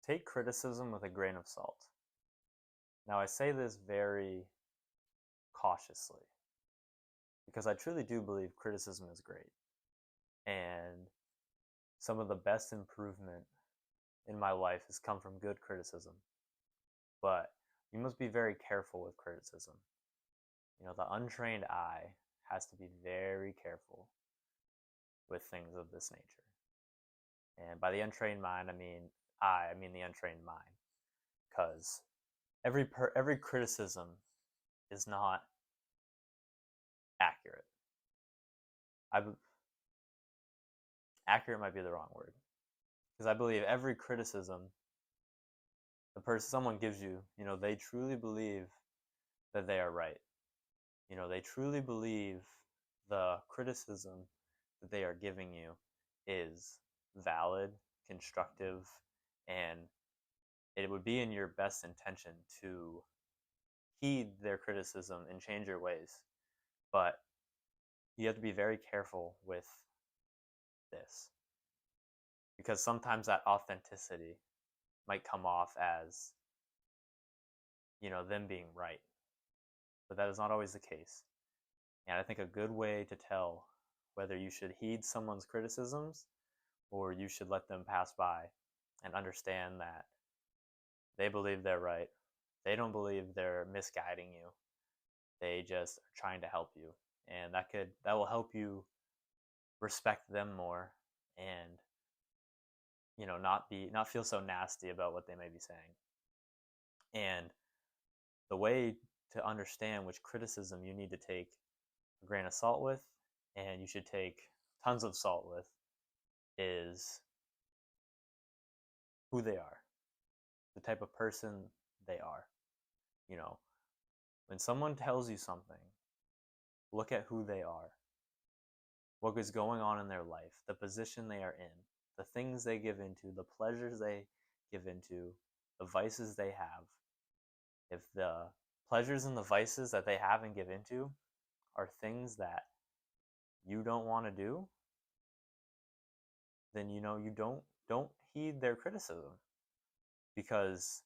Take criticism with a grain of salt. Now, I say this very cautiously because I truly do believe criticism is great. And some of the best improvement in my life has come from good criticism. But you must be very careful with criticism. The untrained eye has to be very careful with things of this nature. And by the untrained mind, I mean the untrained mind, because every criticism is not accurate. Accurate might be the wrong word, because I believe every criticism someone gives you, they truly believe that they are right. They truly believe the criticism that they are giving you is valid, constructive, and it would be in your best intention to heed their criticism and change your ways. But you have to be very careful with this, because sometimes that authenticity might come off as, them being right. But that is not always the case. And I think a good way to tell whether you should heed someone's criticisms or you should let them pass by and understand that they believe they're right. They don't believe they're misguiding you. They just are trying to help you. And that will help you respect them more and not feel so nasty about what they may be saying. And the way to understand which criticism you need to take a grain of salt with and you should take tons of salt with is who they are, the type of person they are. When someone tells you something, look at who they are, what is going on in their life, the position they are in, the things they give into, the pleasures they give into, the vices they have. If the pleasures and the vices that they have and give into are things that you don't want to do, then you don't heed their criticism, because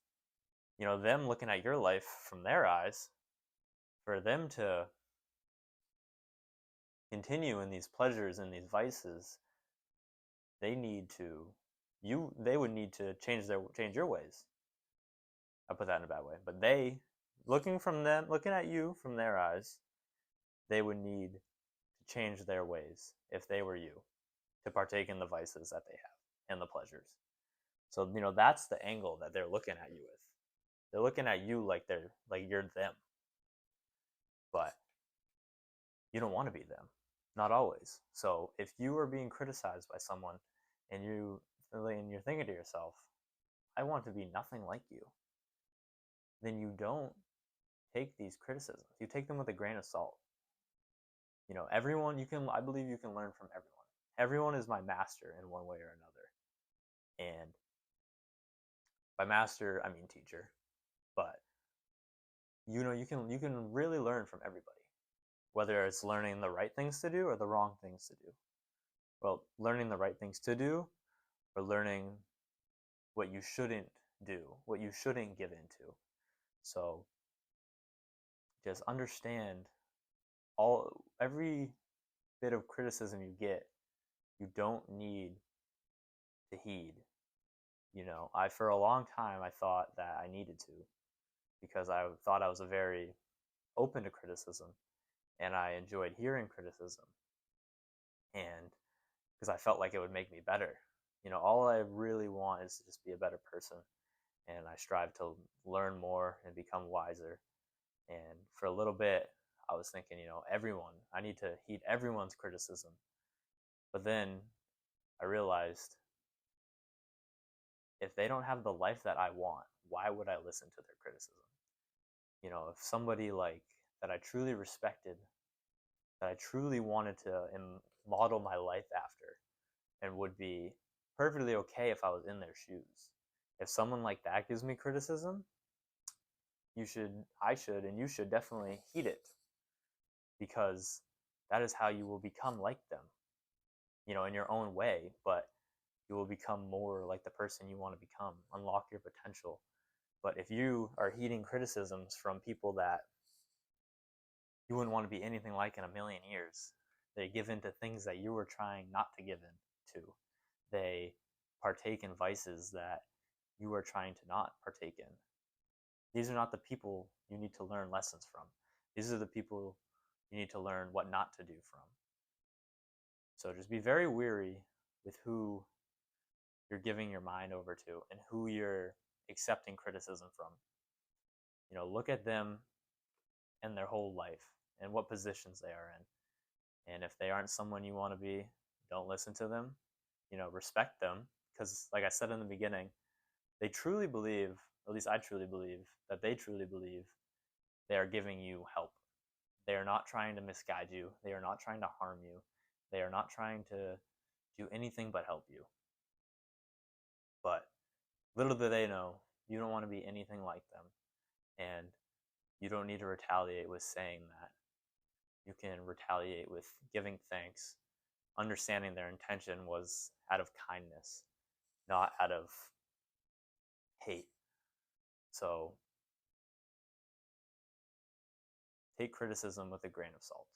them looking at your life from their eyes, for them to continue in these pleasures and these vices, they would need to change your ways. I put that in a bad way, but looking at you from their eyes, they would need to change their ways if they were you, to partake in the vices that they have and the pleasures. So that's the angle that they're looking at you with. They're looking at you like you're them, but you don't want to be them, not always. So if you are being criticized by someone and you're thinking to yourself, I want to be nothing like you, then you don't take these criticisms. You take them with a grain of salt. Everyone I believe you can learn from everyone. Everyone is my master in one way or another. And by master, I mean teacher. But you can really learn from everybody, whether it's learning the right things to do or the wrong things to do. Well, learning the right things to do, or learning what you shouldn't do, what you shouldn't give into. So just understand every bit of criticism you get, you don't need to heed. For a long time I thought that I needed to, because I thought I was very open to criticism and I enjoyed hearing criticism, and because I felt like it would make me better. All I really want is to just be a better person, and I strive to learn more and become wiser. And for a little bit I was thinking, I need to heed everyone's criticism. But then I realized, if they don't have the life that I want, why would I listen to their criticism? If somebody that I truly respected, that I truly wanted to model my life after, and would be perfectly okay if I was in their shoes, if someone like that gives me criticism, I should, and you should definitely heed it, because that is how you will become like them, in your own way. But you will become more like the person you want to become, unlock your potential. But if you are heeding criticisms from people that you wouldn't want to be anything like in a million years, they give in to things that you were trying not to give in to. They partake in vices that you are trying to not partake in. These are not the people you need to learn lessons from. These are the people you need to learn what not to do from. So just be very weary with who you're giving your mind over to and who you're accepting criticism from. Look at them and their whole life and what positions they are in. And if they aren't someone you want to be, don't listen to them. Respect them, because like I said in the beginning, they truly believe, or at least I truly believe, that they truly believe they are giving you help. They are not trying to misguide you. They are not trying to harm you. They are not trying to do anything but help you. But little do they know, you don't want to be anything like them. And you don't need to retaliate with saying that. You can retaliate with giving thanks, understanding their intention was out of kindness, not out of hate. So take criticism with a grain of salt.